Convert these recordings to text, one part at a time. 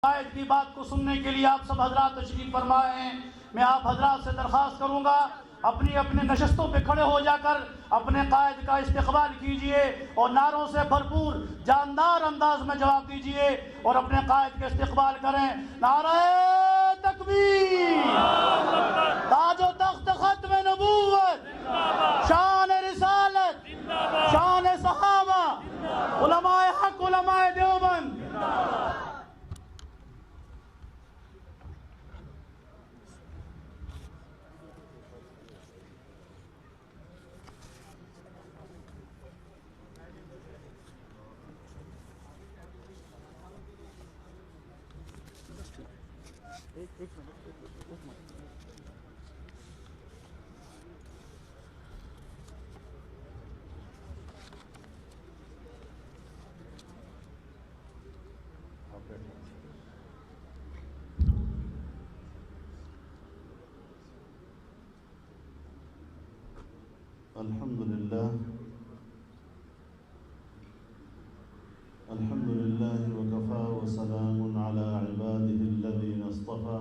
قائد کی بات کو سننے کے لیے آپ سب حضرات تشریف فرمائے ہیں. میں آپ حضرات سے درخواست کروں گا اپنی اپنے نشستوں پہ کھڑے ہو جا کر اپنے قائد کا استقبال کیجئے اور نعروں سے بھرپور جاندار انداز میں جواب دیجئے اور اپنے قائد کا استقبال کریں. نعرہ تکبیر، تاج و تخت ختم نبوت، شان رسالت، شان صحابہ، علماء حق، علماء دیوبند. الحمد لله وكفى وسلام على عباده الذين اصطفى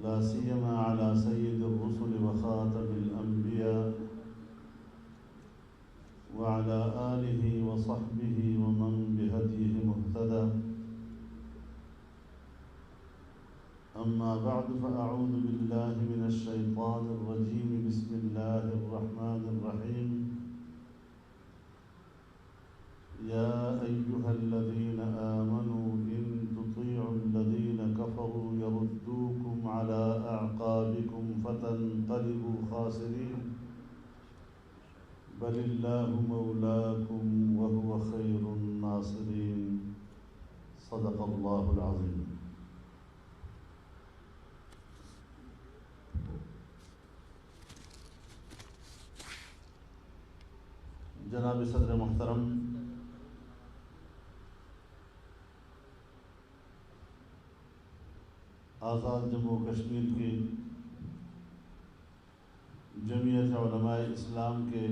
لا سيما على سيد الرسل وخاتم الأنبياء وعلى آله وصحبه ومن بهديه مهتدى. أما بعد فأعوذ بالله من الشيطان الرجيم. بسم الله الرحمن الرحيم. يا أيها الذين آمنوا إن تطيعوا الذين كفروا يردوكم على أعقابكم فتنقلبوا خاسرين بل الله مولاكم وهو خير الناصرين. صدق الله العظيم. جناب صدر محترم، آزاد جموں و کشمیر کی جمعیت علماء اسلام کے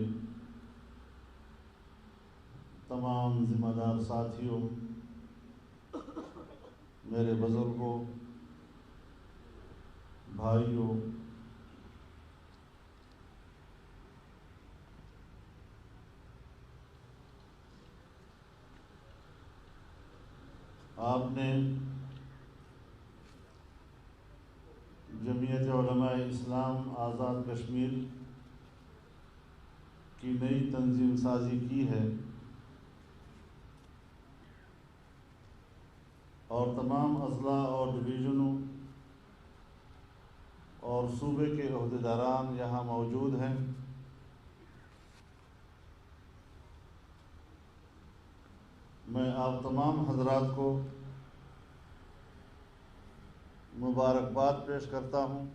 تمام ذمہ دار ساتھیوں، میرے بزرگوں، بھائیوں، آپ نے جمعیت علماء اسلام آزاد کشمیر کی نئی تنظیم سازی کی ہے اور تمام اضلاع اور ڈویژنوں اور صوبے کے عہدیداران یہاں موجود ہیں. میں آپ تمام حضرات کو مبارکباد پیش کرتا ہوں.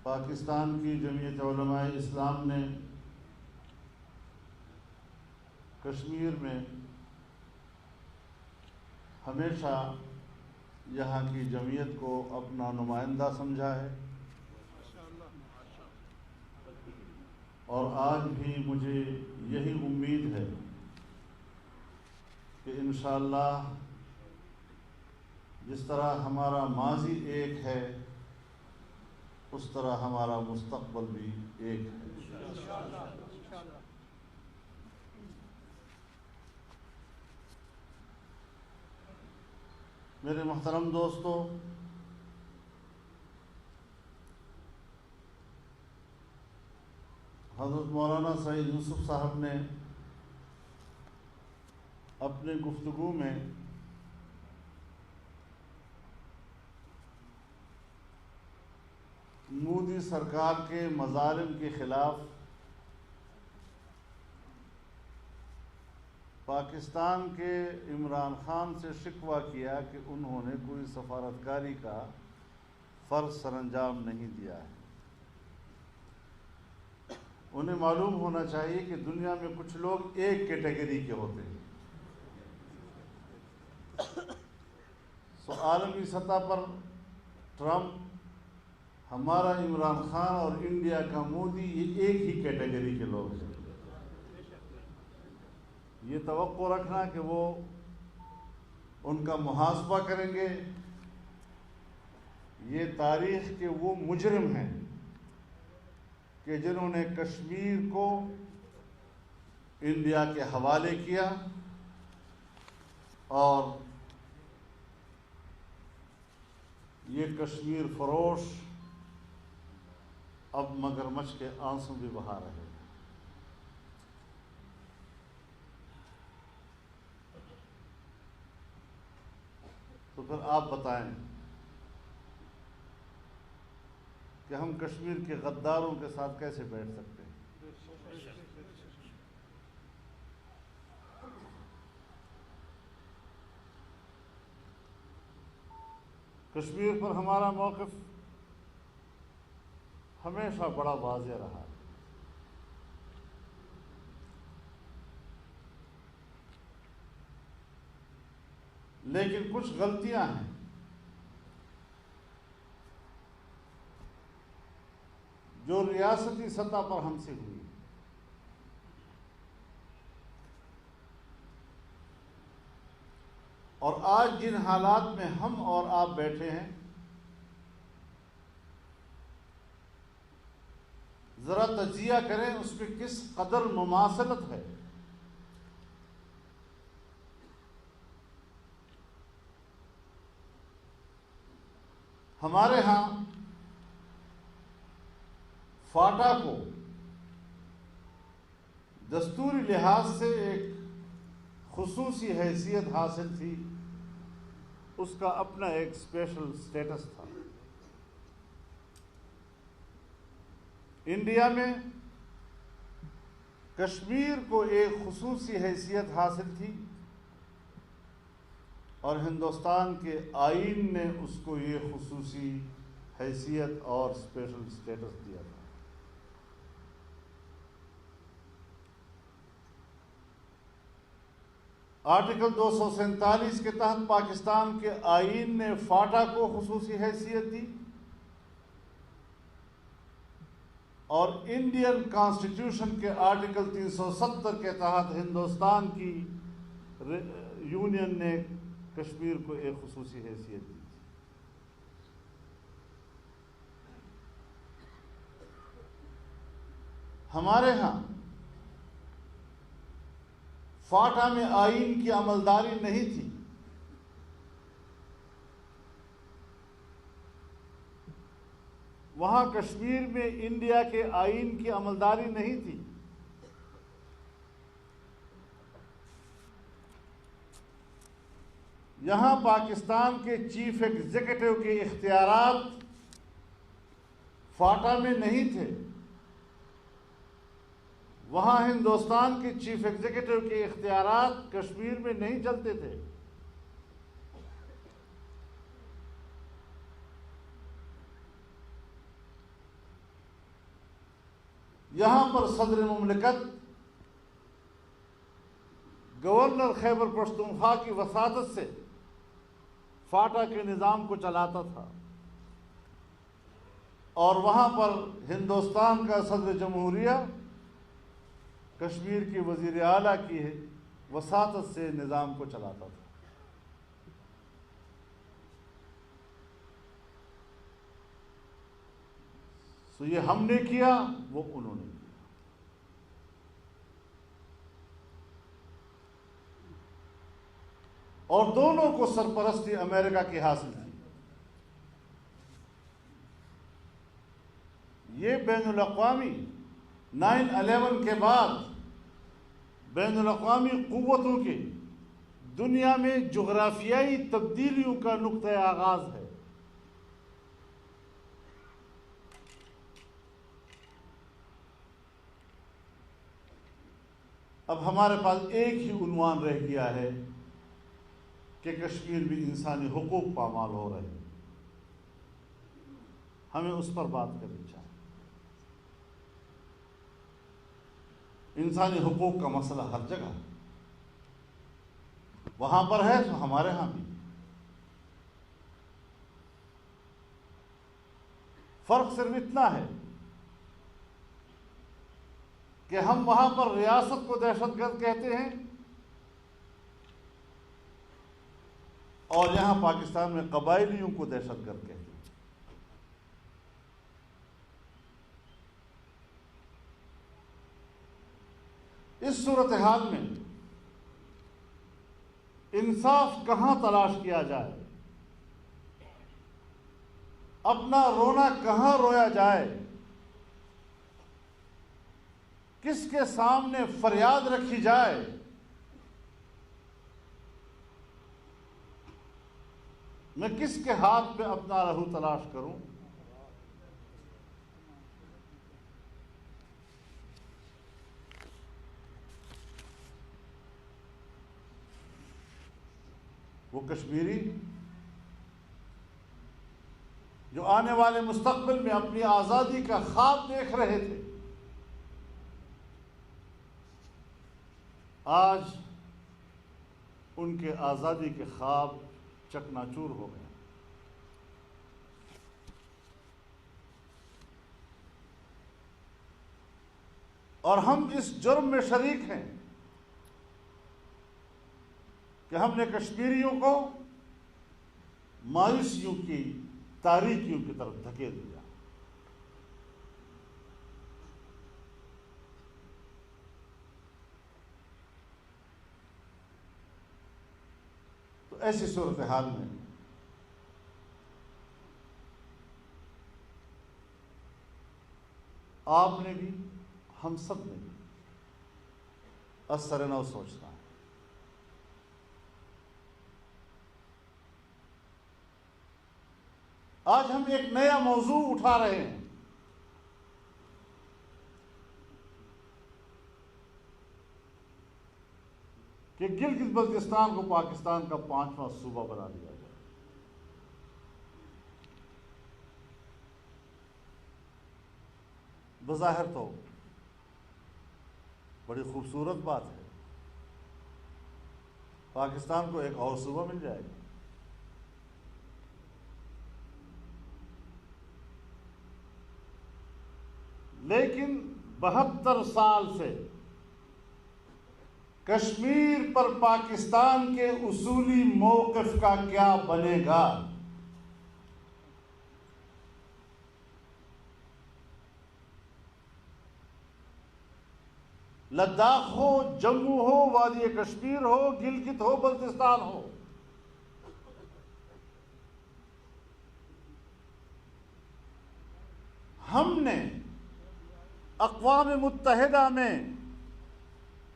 پاکستان کی جمعیت علماء اسلام نے کشمیر میں ہمیشہ یہاں کی جمعیت کو اپنا نمائندہ سمجھا ہے اور آج بھی مجھے یہی امید ہے کہ انشاءاللہ جس طرح ہمارا ماضی ایک ہے اس طرح ہمارا مستقبل بھی ایک ہے. میرے محترم دوستو، حضرت مولانا سعید یوسف صاحب نے اپنے گفتگو میں مودی سرکار کے مظالم کے خلاف پاکستان کے عمران خان سے شکوہ کیا کہ انہوں نے کوئی سفارتکاری کا فرض سر انجام نہیں دیا ہے. انہیں معلوم ہونا چاہیے کہ دنیا میں کچھ لوگ ایک کیٹیگری کے ہوتے ہیں. عالمی سطح پر ٹرمپ ہمارا عمران خان اور انڈیا کا مودی یہ ایک ہی کیٹیگری کے لوگ ہیں. یہ توقع رکھنا کہ وہ ان کا محاسبہ کریں گے، یہ تاریخ کے وہ مجرم ہیں کہ جنہوں نے کشمیر کو انڈیا کے حوالے کیا اور یہ کشمیر فروش اب مگرمچھ کے آنسو بھی بہا رہے ہیں. تو پھر آپ بتائیں کہ ہم کشمیر کے غداروں کے ساتھ کیسے بیٹھ سکتے ہیں؟ کشمیر پر ہمارا موقف ہمیشہ بڑا واضح رہا. لیکن کچھ غلطیاں ہیں جو ریاستی سطح پر ہم سے ہوئی. اور آج جن حالات میں ہم اور آپ بیٹھے ہیں، ذرا تجزیہ کریں اس پہ کس قدر مماثلت ہے. ہمارے ہاں فاٹا کو دستوری لحاظ سے ایک خصوصی حیثیت حاصل تھی، اس کا اپنا ایک اسپیشل سٹیٹس تھا. انڈیا میں کشمیر کو ایک خصوصی حیثیت حاصل تھی اور ہندوستان کے آئین نے اس کو یہ خصوصی حیثیت اور اسپیشل اسٹیٹس دیا تھا. آرٹیکل 247 کے تحت پاکستان کے آئین نے فاٹا کو خصوصی حیثیت دی اور انڈین کانسٹیٹیوشن کے آرٹیکل 370 کے تحت ہندوستان کی یونین نے کشمیر کو ایک خصوصی حیثیت دی. ہمارے ہاں فاٹا میں آئین کی عملداری نہیں تھی. وہاں کشمیر میں انڈیا کے آئین کی عملداری نہیں تھی. یہاں پاکستان کے چیف ایگزیکٹو کے اختیارات فاٹا میں نہیں تھے. وہاں ہندوستان کے چیف ایگزیکٹو کے اختیارات کشمیر میں نہیں چلتے تھے. یہاں پر صدر مملکت گورنر خیبر پختونخوا کی وساطت سے فاٹا کے نظام کو چلاتا تھا اور وہاں پر ہندوستان کا صدر جمہوریہ کشمیر کی وزیر اعلیٰ کی وساطت سے نظام کو چلاتا تھا. تو یہ ہم نے کیا، وہ انہوں نے کیا. اور دونوں کو سرپرستی امریکہ کی حاصل تھی. یہ بین الاقوامی 9/11 کے بعد بین الاقوامی قوتوں کے دنیا میں جغرافیائی تبدیلیوں کا نقطۂ آغاز ہے. اب ہمارے پاس ایک ہی عنوان رہ گیا ہے کہ کشمیر بھی انسانی حقوق پامال ہو رہے ہیں. ہمیں اس پر بات کرنی چاہیے. انسانی حقوق کا مسئلہ ہر جگہ وہاں پر ہے تو ہمارے ہاں بھی. فرق صرف اتنا ہے کہ ہم وہاں پر ریاست کو دہشت گرد کہتے ہیں اور یہاں پاکستان میں قبائلیوں کو دہشت گرد کہتے ہیں۔ اس صورتحال میں انصاف کہاں تلاش کیا جائے، اپنا رونا کہاں رویا جائے، کس کے سامنے فریاد رکھی جائے، میں کس کے ہاتھ پہ اپنا لہو تلاش کروں؟ وہ کشمیری جو آنے والے مستقبل میں اپنی آزادی کا خواب دیکھ رہے تھے، آج ان کے آزادی کے خواب چکناچور ہو گئے۔ اور ہم اس جرم میں شریک ہیں کہ ہم نے کشمیریوں کو مایوسیوں کی تاریکیوں کی طرف دھکیل دیا۔ تو ایسی صورتحال میں آپ نے بھی، ہم سب نے بھی اثر نو سوچنا ہے۔ آج ہم ایک نیا موضوع اٹھا رہے ہیں، کہ گلگت بلتستان کو پاکستان کا 5واں صوبہ بنا دیا جائے۔ بظاہر تو بڑی خوبصورت بات ہے، پاکستان کو ایک اور صوبہ مل جائے گا، لیکن 72 سال سے کشمیر پر پاکستان کے اصولی موقف کا کیا بنے گا؟ لداخ ہو، جموں ہو، وادی کشمیر ہو، گلگت ہو، بلتستان ہو، ہم نے اقوام متحدہ میں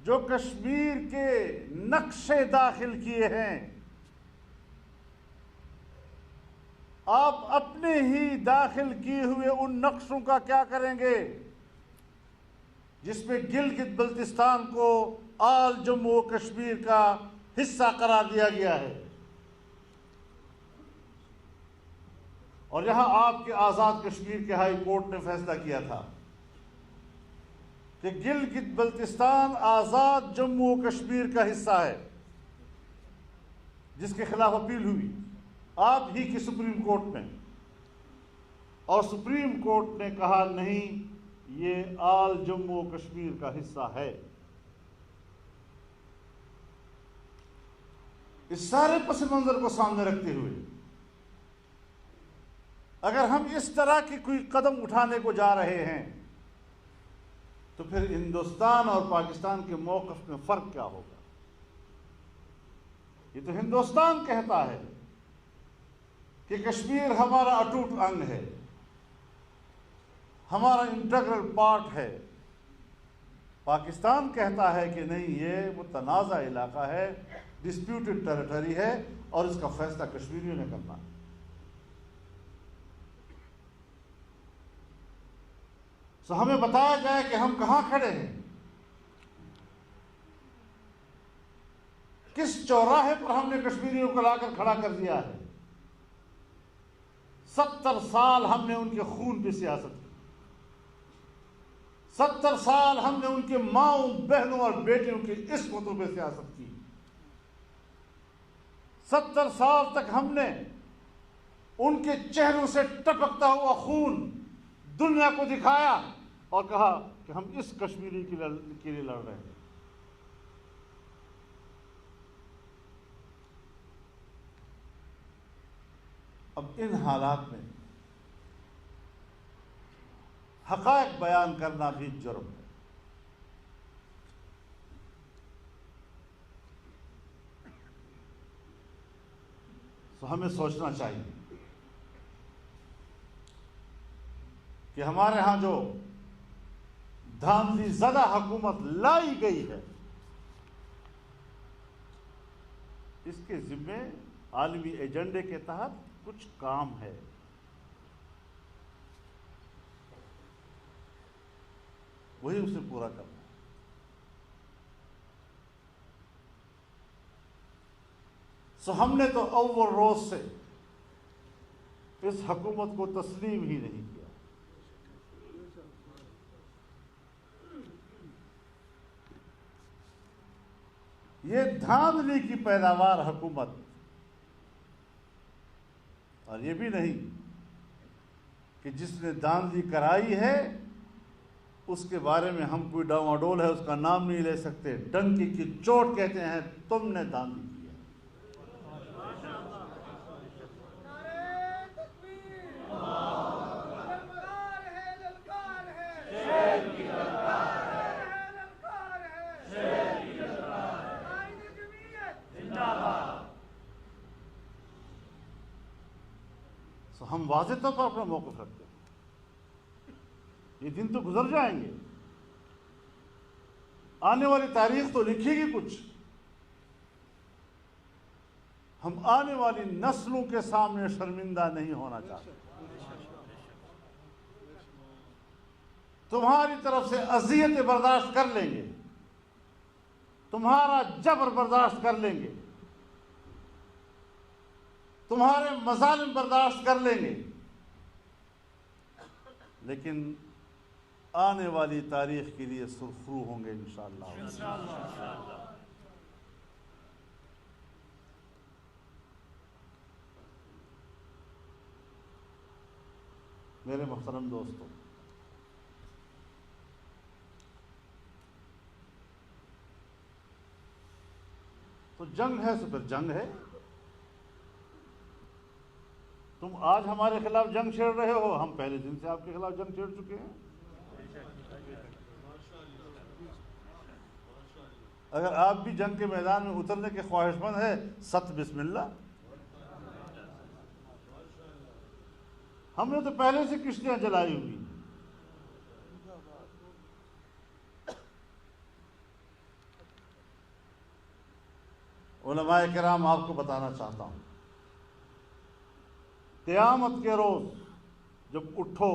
جو کشمیر کے نقشے داخل کیے ہیں، آپ اپنے ہی داخل کیے ہوئے ان نقشوں کا کیا کریں گے جس میں گلگت بلتستان کو آل جموں و کشمیر کا حصہ قرار دیا گیا ہے؟ اور یہاں آپ کے آزاد کشمیر کے ہائی کورٹ نے فیصلہ کیا تھا کہ گلگت بلتستان آزاد جموں و کشمیر کا حصہ ہے، جس کے خلاف اپیل ہوئی آپ ہی کی سپریم کورٹ میں، اور سپریم کورٹ نے کہا نہیں، یہ آل جموں و کشمیر کا حصہ ہے۔ اس سارے پس منظر کو سامنے رکھتے ہوئے اگر ہم اس طرح کی کوئی قدم اٹھانے کو جا رہے ہیں تو پھر ہندوستان اور پاکستان کے موقف میں فرق کیا ہوگا؟ یہ تو ہندوستان کہتا ہے کہ کشمیر ہمارا اٹوٹ انگ ہے، ہمارا انٹیگرل پارٹ ہے۔ پاکستان کہتا ہے کہ نہیں، یہ متنازع علاقہ ہے، ڈسپیوٹڈ ٹیریٹری ہے، اور اس کا فیصلہ کشمیریوں نے کرنا ہے۔ سو ہمیں بتایا جائے کہ ہم کہاں کھڑے ہیں، کس چوراہے پر ہم نے کشمیریوں کو لا کر کھڑا کر دیا ہے۔ 70 سال ہم نے ان کے خون پہ سیاست کی، 70 سال ہم نے ان کے ماؤں، بہنوں اور بیٹیوں کی عصمتوں پہ سیاست کی، 70 سال تک ہم نے ان کے چہروں سے ٹپکتا ہوا خون دنیا کو دکھایا اور کہا کہ ہم اس کشمیری کے لیے لڑ رہے ہیں. اب ان حالات میں حقائق بیان کرنا بھی جرم ہے. تو ہمیں سوچنا چاہیے کہ ہمارے ہاں جو دھاندلی زدہ حکومت لائی گئی ہے اس کے ذمے عالمی ایجنڈے کے تحت کچھ کام ہے. وہی اسے پورا کرنا ہے. سو ہم نے تو اول روز سے اس حکومت کو تسلیم ہی نہیں کیا. یہ دھاندلی کی پیداوار حکومت، اور یہ بھی نہیں کہ جس نے دھاندلی کرائی ہے اس کے بارے میں ہم کوئی ڈاواڈول ہے اس کا نام نہیں لے سکتے. ڈنکی کی چوٹ کہتے ہیں تم نے دھاندلی کی. ہم واضح طور پر اپنا موقف رکھتے ہیں. یہ دن تو گزر جائیں گے، آنے والی تاریخ تو لکھے گی کچھ. ہم آنے والی نسلوں کے سامنے شرمندہ نہیں ہونا چاہتے. تمہاری طرف سے اذیت برداشت کر لیں گے، تمہارا جبر برداشت کر لیں گے، تمہارے مظالم برداشت کر لیں گے، لیکن آنے والی تاریخ کے لیے سرخرو ہوں گے انشاءاللہ. میرے محترم دوستو، تو جنگ ہے تو پھر جنگ ہے. تم آج ہمارے خلاف جنگ چھیڑ رہے ہو، ہم پہلے دن سے آپ کے خلاف جنگ چھیڑ چکے ہیں. اگر آپ بھی جنگ کے میدان میں اترنے کے خواہش مند ہے، ست بسم اللہ. ہم نے تو پہلے سے کشتیاں جلائی ہوئی. علماء کرام آپ کو بتانا چاہتا ہوں، قیامت کے روز جب اٹھو،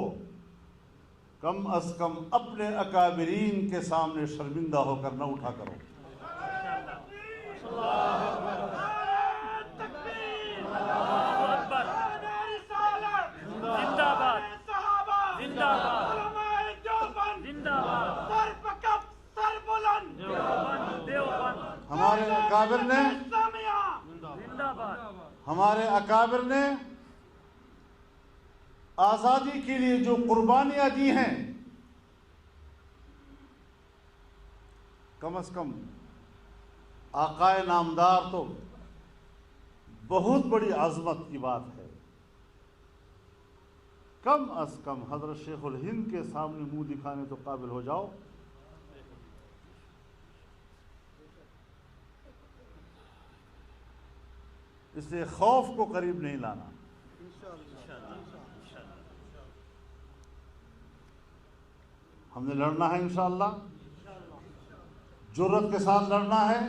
کم از کم اپنے اکابرین کے سامنے شرمندہ ہو کر نہ اٹھا کرو. ہمارے اکابر نے آزادی کے لیے جو قربانیاں دی ہیں، کم از کم آقائے نامدار تو بہت بڑی عظمت کی بات ہے. کم از کم حضرت شیخ الہند کے سامنے منہ دکھانے تو قابل ہو جاؤ. اس لیے خوف کو قریب نہیں لانا. ہم نے لڑنا ہے انشاءاللہ، جرأت کے ساتھ لڑنا ہے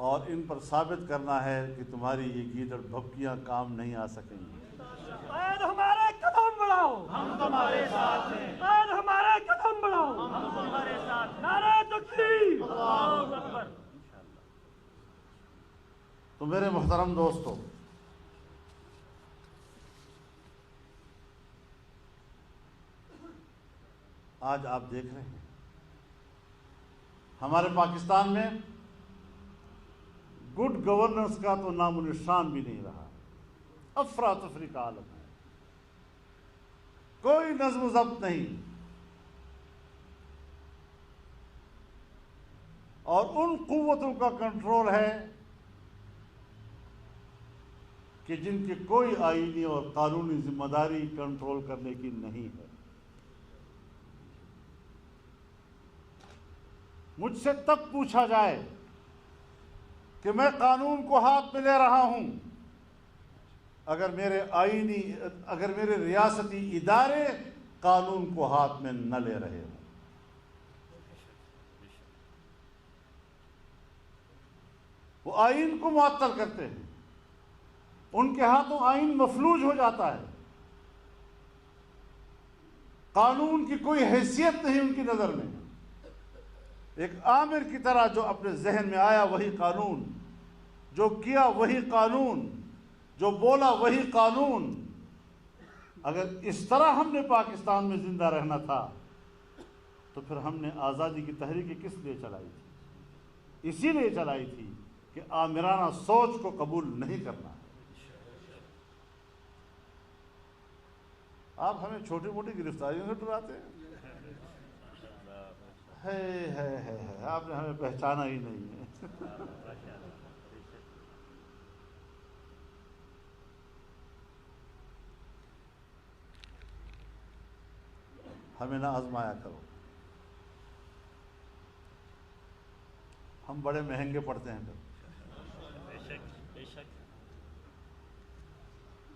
اور ان پر ثابت کرنا ہے کہ تمہاری یہ گیدڑ بھبکیاں کام نہیں آ سکیں گی. ہمارے قدم بڑھاؤ، ہم تمہارے ساتھ ہیں. ہمارے قدم بڑھاؤ، ہم تمہارے ساتھ. نعرہ تکبیر، اللہ اکبر. تو میرے محترم دوستو، آج آپ دیکھ رہے ہیں ہمارے پاکستان میں گڈ گورننس کا تو نام و نشان بھی نہیں رہا. افراتفری کا عالم ہے. کوئی نظم و ضبط نہیں، اور ان قوتوں کا کنٹرول ہے کہ جن کی کوئی آئینی اور قانونی ذمہ داری کنٹرول کرنے کی نہیں ہے۔ مجھ سے تب پوچھا جائے کہ میں قانون کو ہاتھ میں لے رہا ہوں اگر میرے ریاستی ادارے قانون کو ہاتھ میں نہ لے رہے ہوں۔ وہ آئین کو معطل کرتے ہیں، ان کے ہاتھوں آئین مفلوج ہو جاتا ہے، قانون کی کوئی حیثیت نہیں ان کی نظر میں۔ ایک آمر کی طرح جو اپنے ذہن میں آیا وہی قانون، جو کیا وہی قانون، جو بولا وہی قانون۔ اگر اس طرح ہم نے پاکستان میں زندہ رہنا تھا تو پھر ہم نے آزادی کی تحریک کس لیے چلائی تھی؟ اسی لیے چلائی تھی کہ آمرانہ سوچ کو قبول نہیں کرنا۔ آپ ہمیں چھوٹی موٹی گرفتاریوں سے ڈراتے ہیں، آپ نے ہمیں پہچانا ہی نہیں ہے۔ ہمیں نہ آزمایا کرو، ہم بڑے مہنگے پڑتے ہیں۔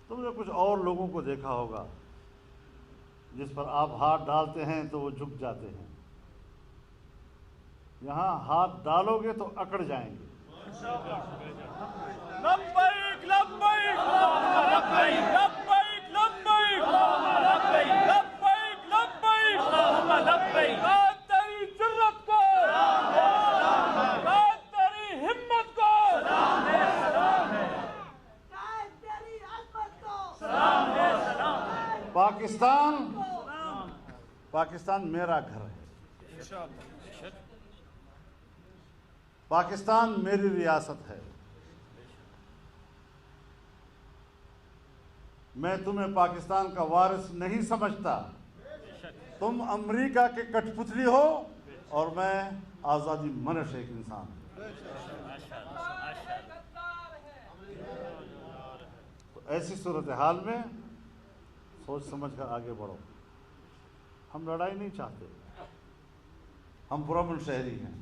تم نے کچھ اور لوگوں کو دیکھا ہوگا جس پر آپ ہاتھ ڈالتے ہیں تو وہ جھک جاتے ہیں، یہاں ہاتھ ڈالو گے تو اکڑ جائیں گے۔ لبیک لبیک لبیک لبیک لبیک لبیک لبیک لبیک۔ قائد تیری جرت کو، قائد تیری ہمت کو، قائد تیری عظمت کو۔ پاکستان میرا گھر ہے، پاکستان میری ریاست ہے۔ میں تمہیں پاکستان کا وارث نہیں سمجھتا، تم امریکہ کے کٹ پتلی ہو اور میں آزادی منش ایک انسان ہوں۔ تو ایسی صورتحال میں سوچ سمجھ کر آگے بڑھو۔ ہم لڑائی نہیں چاہتے، ہم پرامن شہری ہیں،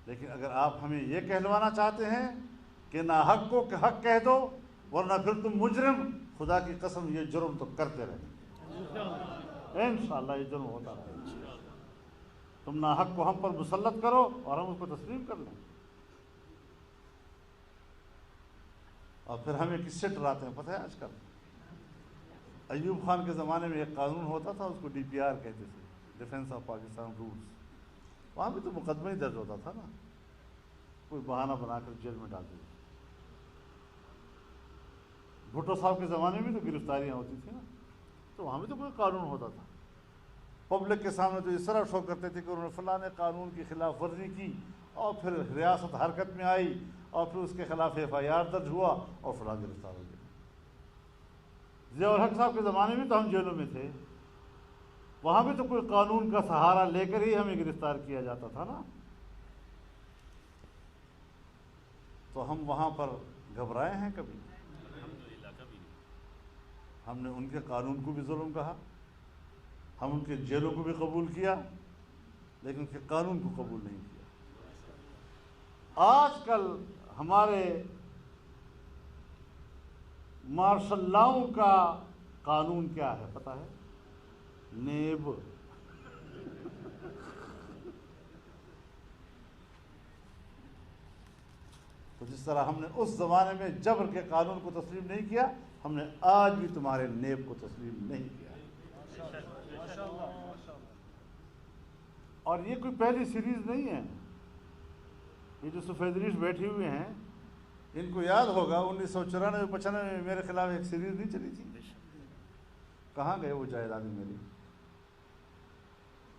لیکن اگر آپ ہمیں یہ کہلوانا چاہتے ہیں کہ ناحق کو حق کہہ دو ورنہ پھر تم مجرم، خدا کی قسم یہ جرم تو کرتے رہیں، انشاءاللہ یہ جرم ہوتا رہے۔ تم ناحق کو ہم پر مسلط کرو اور ہم اس کو تسلیم کر لیں، اور پھر ہمیں کس سے ڈراتے ہیں پتہ ہے؟ آج کل ایوب خان کے زمانے میں ایک قانون ہوتا تھا، اس کو DPR کہتے تھے، ڈیفینس آف پاکستان رولز۔ وہاں بھی تو مقدمہ ہی درج ہوتا تھا نا، کوئی بہانہ بنا کر جیل میں ڈال دیا۔ بھٹو صاحب کے زمانے میں تو گرفتاریاں ہوتی تھیں نا، تو وہاں بھی تو کوئی قانون ہوتا تھا۔ پبلک کے سامنے تو اس طرح شو کرتے تھے کہ انہوں نے فلاں قانون کی خلاف ورزی کی، اور پھر ریاست حرکت میں آئی، اور پھر اس کے خلاف FIR درج ہوا اور فلاں گرفتار ہو گیا۔ ضیاء الحق صاحب کے زمانے میں تو ہم جیلوں میں تھے، وہاں بھی تو کوئی قانون کا سہارا لے کر ہی ہمیں گرفتار کیا جاتا تھا نا۔ تو ہم وہاں پر گھبرائے ہیں کبھی؟ ہم نے ان کے قانون کو بھی ظلم کہا، ہم ان کے جیلوں کو بھی قبول کیا، لیکن ان کے قانون کو قبول نہیں کیا۔ آج کل ہمارے مارشل لاؤں کا قانون کیا ہے پتہ ہے؟ نیب۔ تو جس طرح ہم نے اس زمانے میں جبر کے قانون کو تسلیم نہیں کیا، ہم نے آج بھی تمہارے نیب کو تسلیم نہیں کیا۔ اور یہ کوئی پہلی سیریز نہیں ہے۔ یہ جو سفید ریش بیٹھے ہوئے ہیں، ان کو یاد ہوگا 1994-95 میں میرے خلاف ایک سیریز نہیں چلی تھی؟ کہاں گئے وہ جائیدادیں میری؟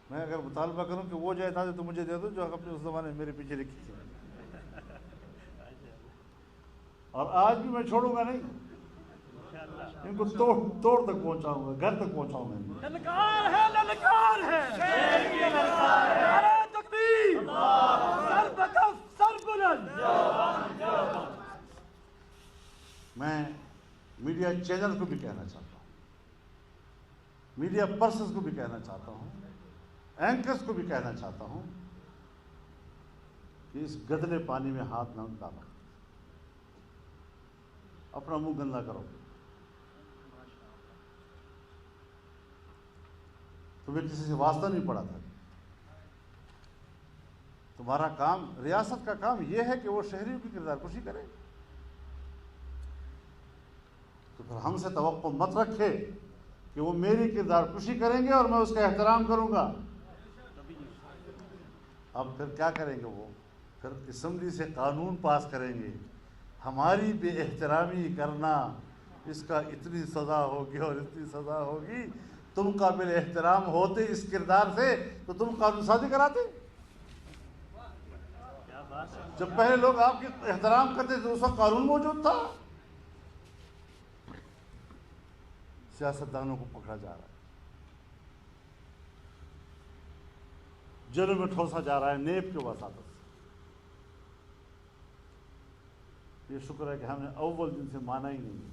میں اگر مطالبہ کروں کہ وہ جائیدادیں تو مجھے دے دو جو اپنے اس زمانے میں میرے پیچھے لکھی تھی، اور آج بھی میں چھوڑوں گا نہیں۔ ان کو توڑ تک پہنچاؤں گا، گھر تک پہنچاؤں گا. للکار ہے، للکار ہے، نعرہ تکبیر، سر بکف سر بلند. میں میڈیا چینل کو بھی کہنا چاہتا ہوں، میڈیا پرسنز کو بھی کہنا چاہتا ہوں، اینکرز کو بھی کہنا چاہتا ہوں کہ اس گدلے پانی میں ہاتھ نہ ڈالو، اپنا منہ گندا کرو. تمہیں کسی سے واسطہ نہیں پڑا تھا. تمہارا کام، ریاست کا کام یہ ہے کہ وہ شہریوں کی کردار کشی کرے. تو پھر ہم سے توقع مت رکھے کہ وہ میری کردار کشی کریں گے اور میں اس کا احترام کروں گا. اب پھر کیا کریں گے وہ؟ پھر اسمبلی سے قانون پاس کریں گے، ہماری بے احترامی کرنا، اس کا اتنی سزا ہوگی اور اتنی سزا ہوگی. تم قابل احترام ہوتے اس کردار سے تو تم قانون سازی کراتے. جب پہلے لوگ آپ کی احترام کرتے تھے اس وقت قانون موجود تھا. سیاستدانوں کو پکڑا جا رہا ہے، جیلوں میں ٹھوسا جا رہا ہے نیب کے وساطت سے. یہ شکر ہے کہ ہم نے اول دن سے مانا ہی نہیں.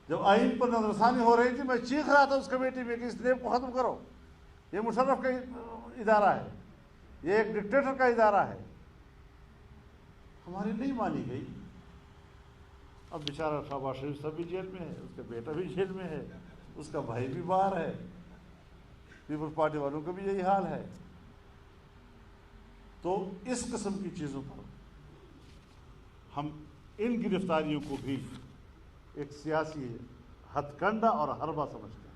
جب آئین پر نظر ثانی ہو رہی تھی میں چیخ رہا تھا اس کمیٹی میں کہ اس نیب کو ختم کرو، یہ مشرف کا ادارہ ہے، یہ ایک ڈکٹیٹر کا ادارہ ہے. ہماری نہیں مانی گئی. اب بیچارہ شہباز شریف صاحب بھی جیل میں ہے، اس کا بیٹا بھی جیل میں ہے، اس کا بھائی بھی باہر ہے، پیپلز پارٹی والوں کا بھی یہی حال ہے. تو اس قسم کی چیزوں پر ہم ان گرفتاریوں کو بھی ایک سیاسی ہتھ کنڈا اور حربہ سمجھتے ہیں.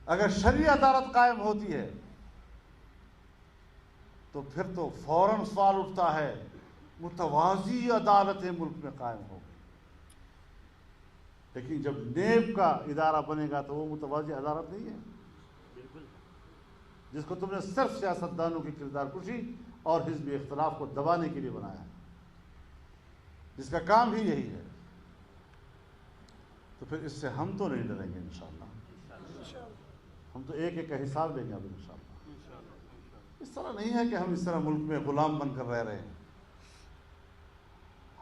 اگر شرعی عدالت قائم ہوتی ہے تو پھر تو فوراً سوال اٹھتا ہے متوازی عدالتیں ملک میں قائم ہو گئی. لیکن جب نیب کا ادارہ بنے گا تو وہ متوازی عدالت نہیں ہے جس کو تم نے صرف سیاستدانوں کی کردار کشی اور حزبی اختلاف کو دبانے کے لیے بنایا ہے، جس کا کام ہی یہی ہے. تو پھر اس سے ہم تو نہیں ڈریں گے انشاءاللہ. ہم تو ایک ایک کا حساب لیں گے اب انشاءاللہ. اس طرح نہیں ہے کہ ہم اس طرح ملک میں غلام بن کر رہ رہے ہیں.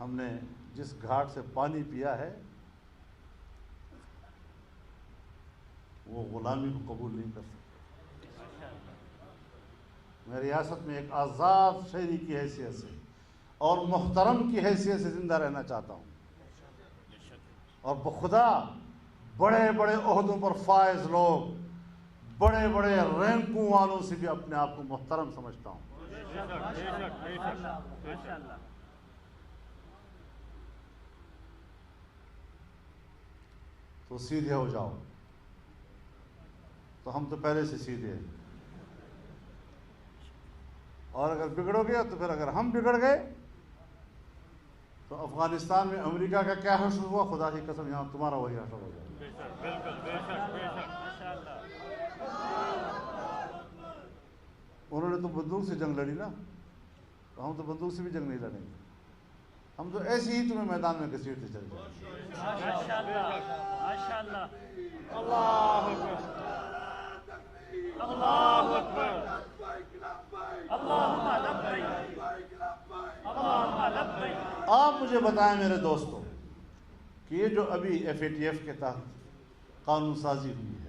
ہم نے جس گھاٹ سے پانی پیا ہے وہ غلامی کو قبول نہیں کر سکتے. میں ریاست میں ایک آزاد شہری کی حیثیت سے اور محترم کی حیثیت سے زندہ رہنا چاہتا ہوں، اور بخدا بڑے بڑے عہدوں پر فائز لوگ، بڑے بڑے رینکوں والوں سے بھی اپنے آپ کو محترم سمجھتا ہوں. تو سیدھے ہو جاؤ. تو ہم تو پہلے سے سیدھے ہیں، اور اگر بگڑو گے تو پھر اگر ہم بگڑ گئے تو افغانستان میں امریکہ کا کیا حشر ہوا، خدا کی قسم یہاں تمہارا وہی حشر ہو جائے. انہوں نے تو بندوق سے جنگ لڑی نا، تو ہم تو بندوق سے بھی جنگ نہیں لڑیں گے. ہم تو ایسے ہی تمہیں میدان میں گھسیٹتے چل جائیں. آپ مجھے بتائیں میرے دوستوں کہ یہ جو ابھی FATF کے تحت قانون سازی ہوئی ہے